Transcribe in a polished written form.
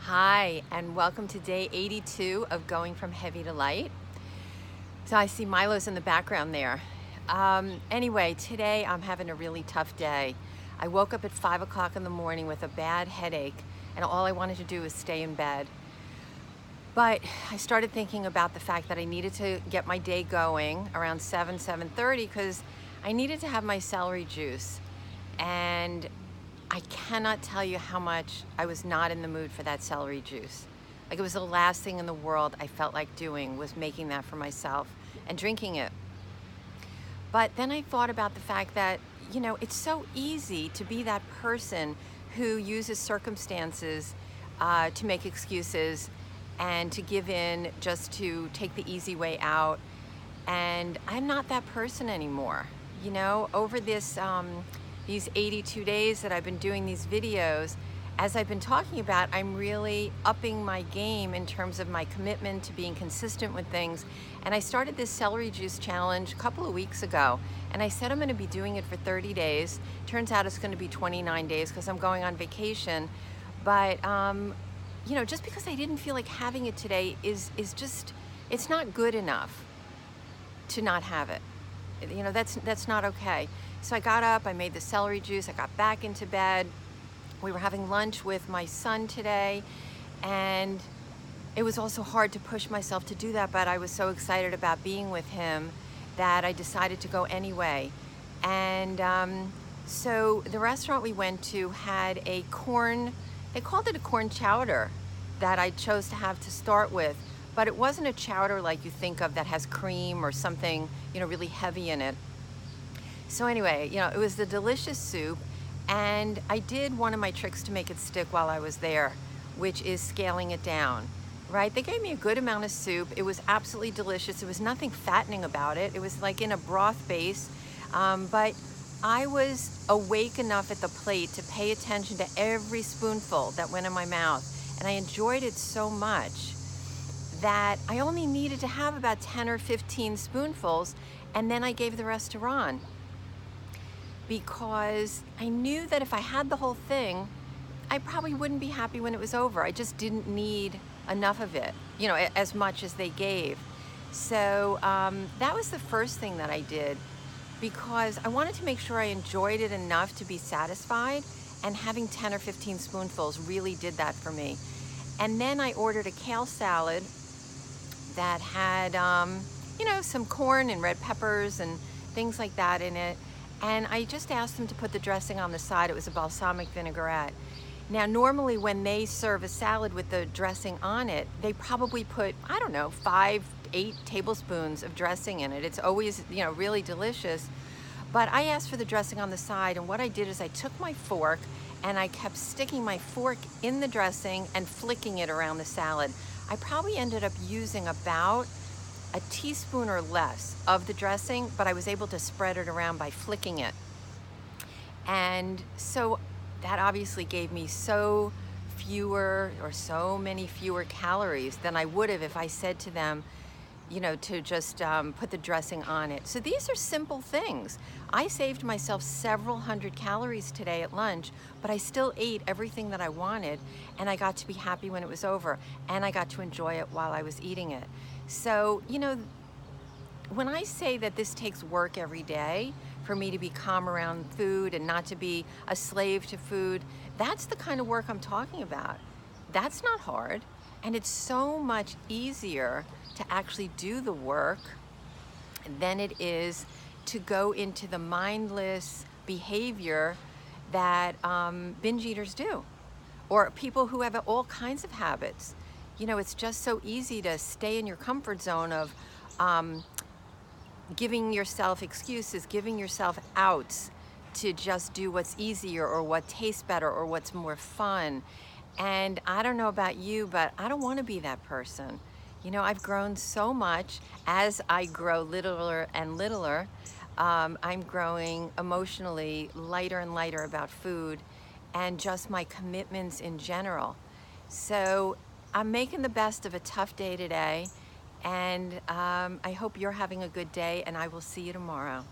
Hi, and welcome to day 82 of Going from Heavy to Light. So I see Milo's in the background there. Anyway, today I'm having a really tough day. I woke up at 5 o'clock in the morning with a bad headache, and all I wanted to do was stay in bed. But I started thinking about the fact that I needed to get my day going around 7:30, because I needed to have my celery juice. And I cannot tell you how much I was not in the mood for that celery juice. Like, it was the last thing in the world I felt like doing, was making that for myself and drinking it. But then I thought about the fact that, it's so easy to be that person who uses circumstances to make excuses and to give in just to take the easy way out. And I'm not that person anymore. Over these 82 days that I've been doing these videos, as I've been talking about, I'm really upping my game in terms of my commitment to being consistent with things. And I started this celery juice challenge a couple of weeks ago, and I said I'm going to be doing it for 30 days. Turns out it's going to be 29 days because I'm going on vacation. But just because I didn't feel like having it today is just, it's not good enough to not have it. That's not okay. So I got up, I made the celery juice, I got back into bed. We were having lunch with my son today, and it was also hard to push myself to do that, but I was so excited about being with him that I decided to go anyway. And so the restaurant we went to had they called it a corn chowder that I chose to have to start with, but it wasn't a chowder like you think of that has cream or something, really heavy in it. So anyway, it was the delicious soup, and I did one of my tricks to make it stick while I was there, which is scaling it down, right? They gave me a good amount of soup. It was absolutely delicious. There was nothing fattening about it. It was like in a broth base, but I was awake enough at the plate to pay attention to every spoonful that went in my mouth, and I enjoyed it so much that I only needed to have about 10 or 15 spoonfuls, and then I gave the rest to Ron, because I knew that if I had the whole thing, I probably wouldn't be happy when it was over. I just didn't need enough of it, as much as they gave. So that was the first thing that I did, because I wanted to make sure I enjoyed it enough to be satisfied, and having 10 or 15 spoonfuls really did that for me. And then I ordered a kale salad that had, some corn and red peppers and things like that in it. And I just asked them to put the dressing on the side. It was a balsamic vinaigrette. Now, normally when they serve a salad with the dressing on it, they probably put, 5, 8 tablespoons of dressing in it. It's always, really delicious. But I asked for the dressing on the side, and what I did is I took my fork and I kept sticking my fork in the dressing and flicking it around the salad. I probably ended up using about a teaspoon or less of the dressing, but I was able to spread it around by flicking it. And so that obviously gave me so many fewer calories than I would have if I said to them, to just put the dressing on it. So these are simple things. I saved myself several hundred calories today at lunch, but I still ate everything that I wanted, and I got to be happy when it was over, and I got to enjoy it while I was eating it. So, when I say that this takes work every day for me to be calm around food and not to be a slave to food, that's the kind of work I'm talking about. That's not hard. And it's so much easier to actually do the work than it is to go into the mindless behavior that binge eaters do, or people who have all kinds of habits. It's just so easy to stay in your comfort zone of giving yourself excuses, giving yourself outs to just do what's easier or what tastes better or what's more fun. And I don't know about you, but I don't want to be that person. I've grown so much. As I grow littler and littler, I'm growing emotionally lighter and lighter about food and just my commitments in general. So I'm making the best of a tough day today, and I hope you're having a good day, and I will see you tomorrow.